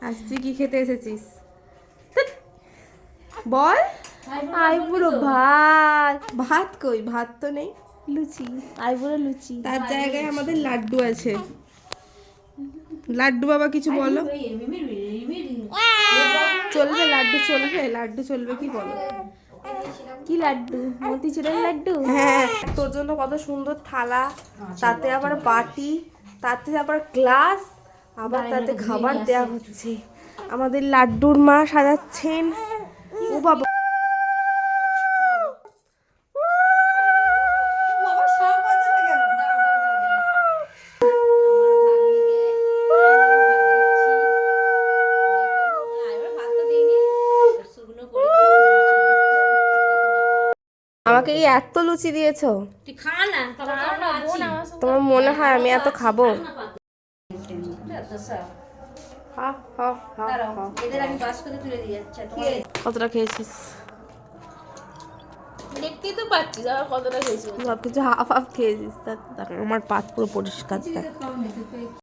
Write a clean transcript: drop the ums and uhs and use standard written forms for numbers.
আজ তুই কি খেতে এসেছিস বল? আইবুড়ো ভাত। ভাত কই? ভাত তো নেই। লুচি, আইবুড়ো লুচি। তার জায়গায় আমাদের লাড্ডু আছে। লাড্ডু বাবা কিছু বলো। চলবে লাড্ডু? চলবে লাড্ডু? চলবে কি বলো? কি লাড্ডু? মতিচুরের লাড্ডু? হ্যাঁ, তোর জন্য কত সুন্দর থালা, তাতে আবার বাটি, তাতে আবার গ্লাস, আবার তাতে খাবার দেয়া হচ্ছে। আমাদের লাড্ডুর মা সাজাচ্ছেন। ও বাবা, আমাকে এই এত লুচি দিয়েছো? তুই খা না, তোমার মনে হয় আমি এত খাবো? এদের আমি বাস করে তুলে দিয়ে যাচ্ছি। কতটা খেয়েছিস? দেখতেই তো পাচ্ছিস আবার কতটা খেয়েছি। সব কিছু হাফ হাফ খেয়েছিস। আমার পাত পুরো পরিষ্কার।